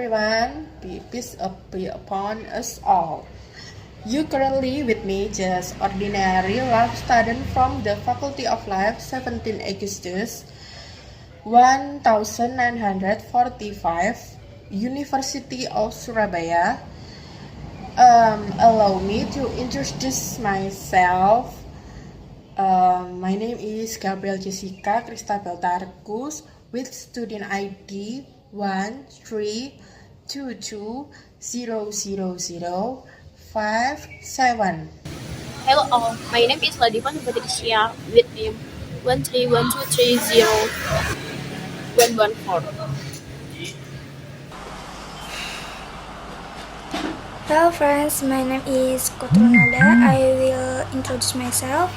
everyone, peace be upon us all. You currently with me, just ordinary life student from the Faculty of Life, 17 Augustus, 1945, University of Surabaya. Allow me to introduce myself. My name is Gabriel Jessica Christabel Tarkus with student ID 132200057. Hello all, my name is Ladivan Patricia with name 131230114. Hello friends, my name is Kotrunada. I will introduce myself.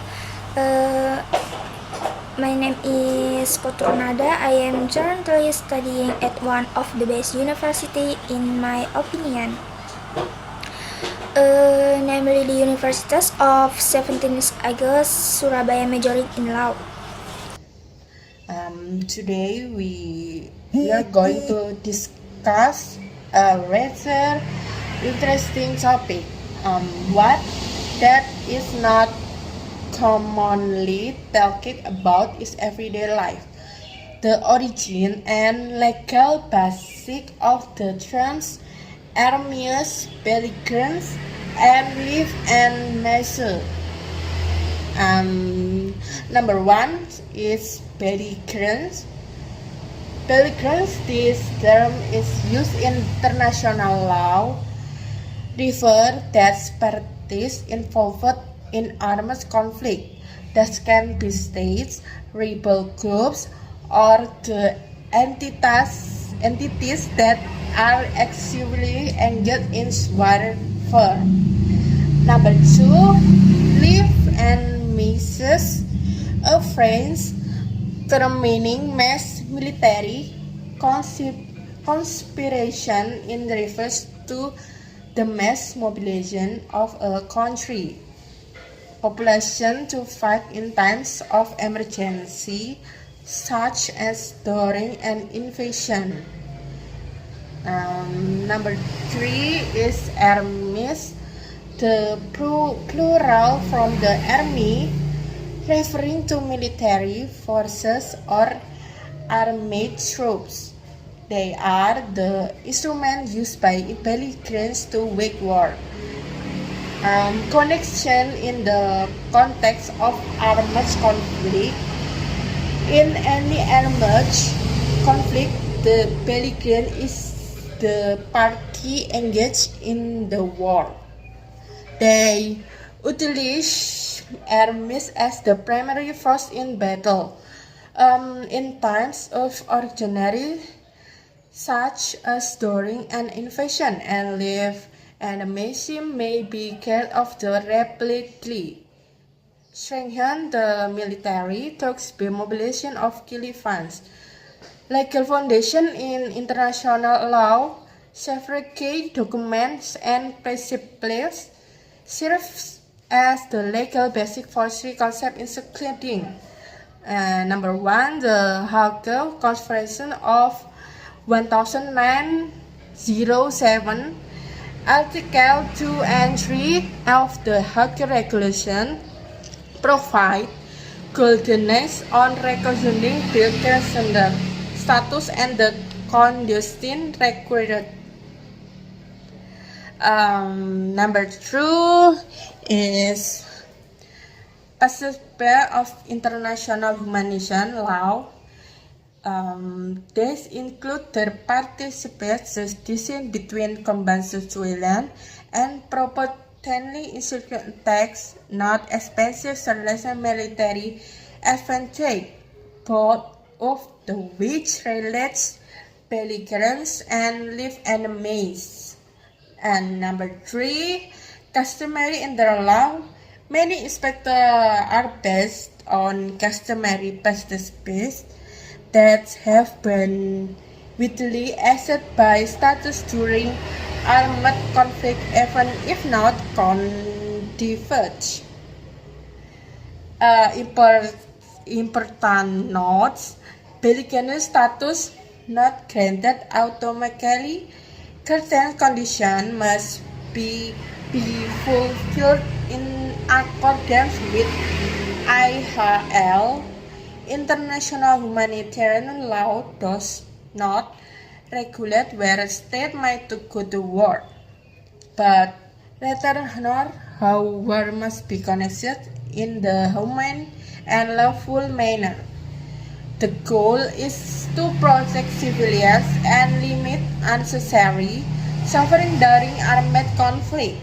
My name is Kotrunada. I am currently studying at one of the best university in my opinion, namely the Universitas of 17 Augustus Surabaya, majoring in law. Today we are going to discuss a rather interesting topic. What that is not commonly talked about is everyday life. The origin and legal basis of the terms erroneous belligerence and live and measure. Number one is belligerence. Belligerence, this term is used in international law, refer that parties involved in armed conflict that can be states, rebel groups, or the entities that are actively engaged in warfare. Number two, live and measures, a phrase term meaning mass military conspiration in refers to the mass mobilization of a country population to fight in times of emergency, such as during an invasion. Number three is armies, the plural from the army, referring to military forces or armed troops. They are the instruments used by belligerents to wage war. Connection in the context of armed conflict. In any armed conflict, the belligerent is the party engaged in the war. They utilize armies as the primary force in battle. In times of ordinary, such as during an invasion, and live and mission may be carried of the rapidly strengthen the military talks by mobilization of key funds. Legal foundation in international law, several key documents and principles serves as the legal basic for three concepts including number one, the Hague Conference of 1907, Article 2 and 3 of the Hague Regulation provide guidelines on recognizing the transgender status and the conditions required. Number two is Principle of International Humanitarian Law. These include the participation between combined civilian and proportionally insurgent attacks, not expensive relation military advantage, both of the which relates belligerents and live enemies. And number three, customary in the law. Many aspects are based on customary practices that have been widely accepted by states during armed conflict, even if not controversial. Important notes: belligerent status not granted automatically. Certain conditions must be fulfilled in accordance with IHL. International humanitarian law does not regulate where a state might go to war, but rather how war must be conducted in the humane and lawful manner. The goal is to protect civilians and limit unnecessary suffering during armed conflict.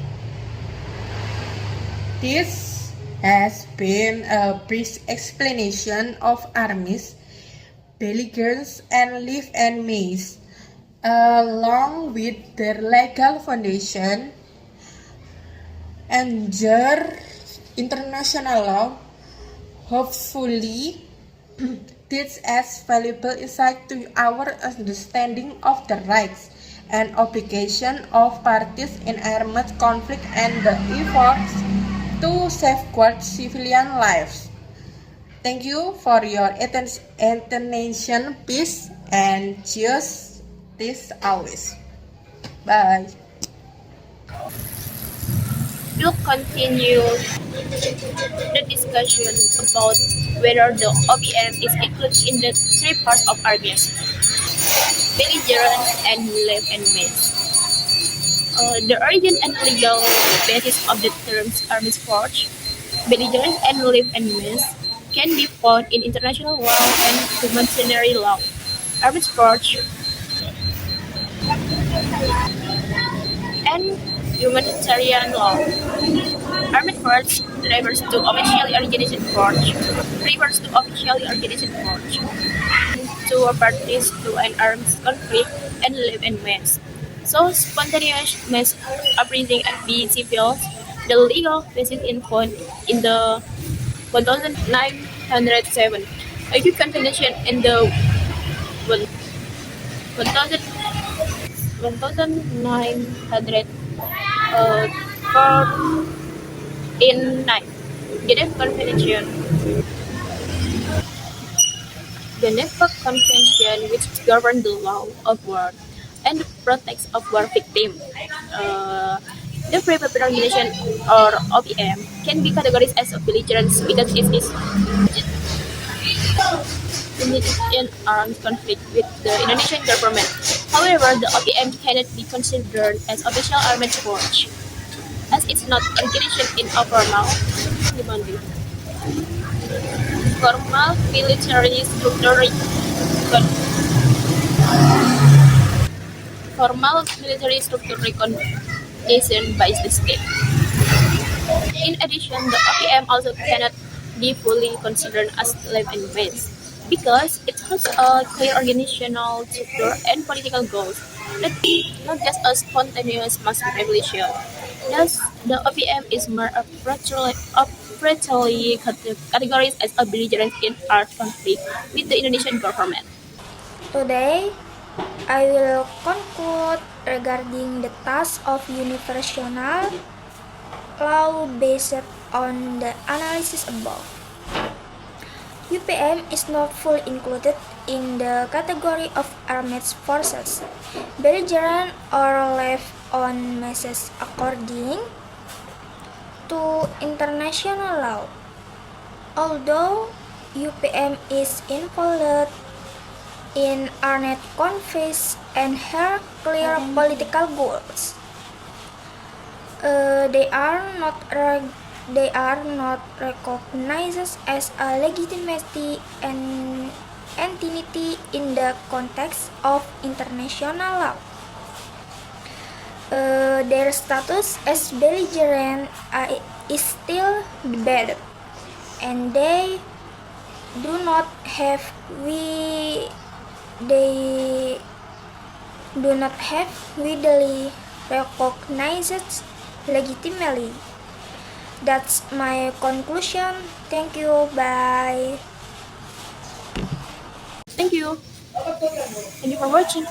This has been a brief explanation of armies, belligerents, and live enemies, along with their legal foundation under international law. Hopefully, this adds valuable insight to our understanding of the rights and obligations of parties in armed conflict and the efforts to safeguard civilian lives. Thank you for your attention, peace, and justice always. Bye. We'll continue the discussion about whether the OPM is included in the three parts of armies: belligerents and live enemies. The origin and legal basis of the terms armed force, belligerents, and live enemies can be found in international law and humanitarian law. Armed force and humanitarian law. Armed force refers to officially organized force. Refers to officially organized force. To parties to an armed conflict and live in mass. So spontaneous mass uprising and be civils. The legal basis in found in the 1907 EU Convention in the 1900 in 9. Geneva Convention. Geneva Convention, which governs the law of war and protects of war victims. The Free People Organization or OPM can be categorized as a belligerent because it is engaged in armed conflict with the Indonesian government. However, the OPM cannot be considered as official armed force, as it's not engaged in a formal military structure recognized by the state. In addition, the OPM also cannot be fully considered as live enemies because it has a clear organizational structure and political goals, not just a spontaneous mass revolution. Thus, the OPM is more appropriately categorized as a belligerent in armed conflict with the Indonesian government. Today, I will conclude regarding the task of universal law based on the analysis above. UPM is not fully included in the category of armed forces, belligerent or left on masses according to international law. Although UPM is involved in armed conflicts and have clear political goals, they are not recognized as a legitimate entity in the context of international law. Their status as belligerent is still debated, and they do not have widely recognized legitimately. That's my conclusion. Thank you. Bye. Thank you. Thank you for watching.